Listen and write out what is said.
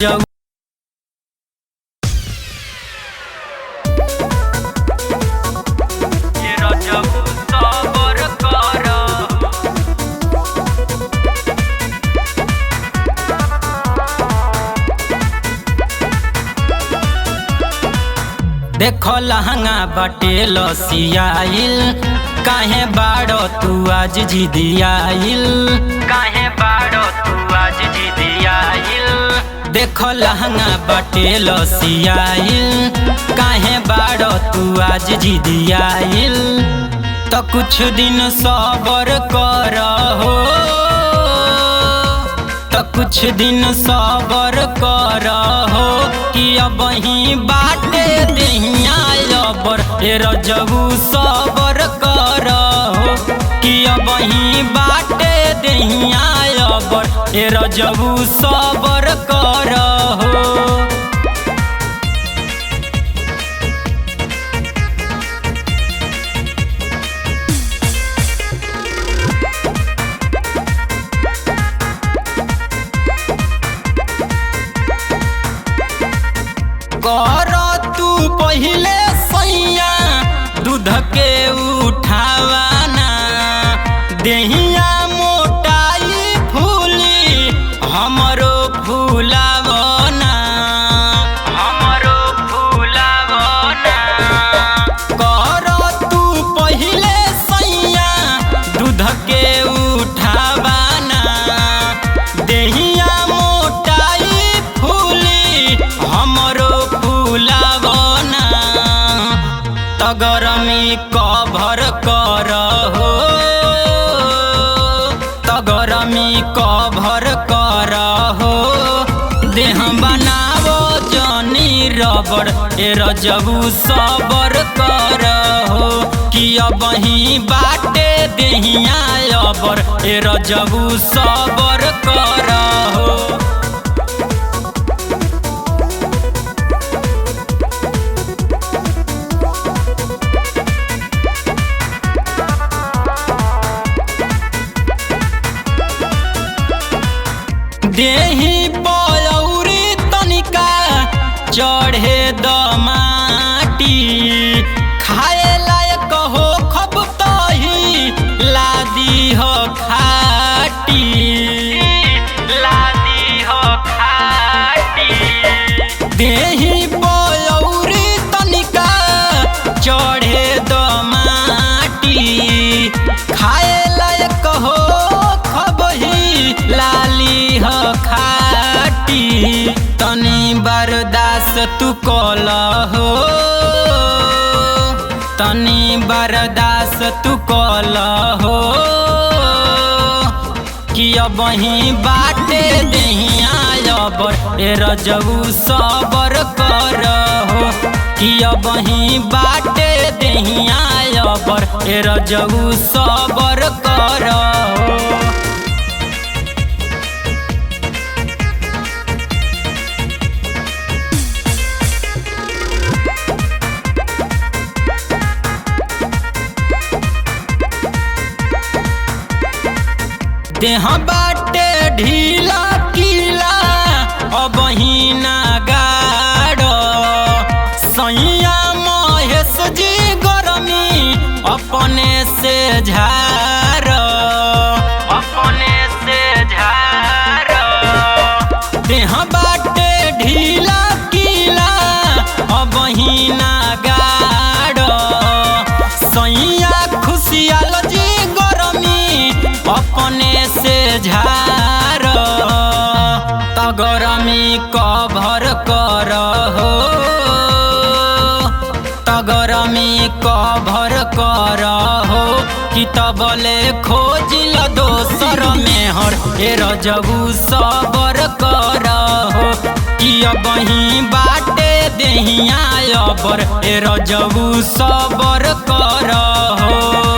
जाऊ ये रजबू सबर कर। देखो लहंगा बाटे लसियाइल, काहे बाड़ो तू आज जिदियाइल, काहे बाड़ो तू आज जिदियाइल। देखो लहंगा बाटे लसियाइल, काहे बाड़ो तू आज जिदियाइल। तो कुछ दिन सबर कर हो, तो कुछ दिन सबर कर हो कि अब ही बाटे देहिया अबर। ए रजबू सबर कर हो कि अब ही बाटे देहिया अबर। ए रजबू सबर कर हो। कर तू पहिले सैया दूध के उठावाना, देहिया मोटाई फूली हमरो फूलावना, हमरो फूलावना। कर तू पहिले सैया दूध के उठावाना, देहिया मोटाई फूली हमरो फूलावना। तो गरमी कभर कर हो, तो गरमी कभर कर हो। देह बनावो जनी रबड़। ए रजबू सबर कर हो कि अब ही बाटे देहिया अबर। ए रजबू सबर कर हो। देही पयौरी तनिका चढ़े द माटी, खाए लायक हो खब तही लादी हो खाटी, लादी हो खाटी। देही पयौरी तनिका चढ़े द माटी, खाए लायक हो खब ही लाली हो खाटी। तनी बर्दाश्त तू कल हो, तनी बर्दाश्त तू कल हो कि अब ही बाटे देहिया अबर। ए रजबू सबर कर हो कि अब ही बाटे देहिया अबर। ए रजबू सबर कर हो। देह बाटे ढीला कीला अब ही ना गाड़ो। सैया महेश जी गरमी अपने से झार, अपने से झार। देह बाटे ढीला कीला अब ही ना गाड़ो। सैया खुशियाल जी गरमी अपने से झार। तो गरमी कभर कर हो, तो गरमी कभर कर हो कि तबले खोजिल दोसर मेहर। ए रजबू सबर कर हो कि अब ही बाटे देहिया अबर। ए रजबू सबर कर हो।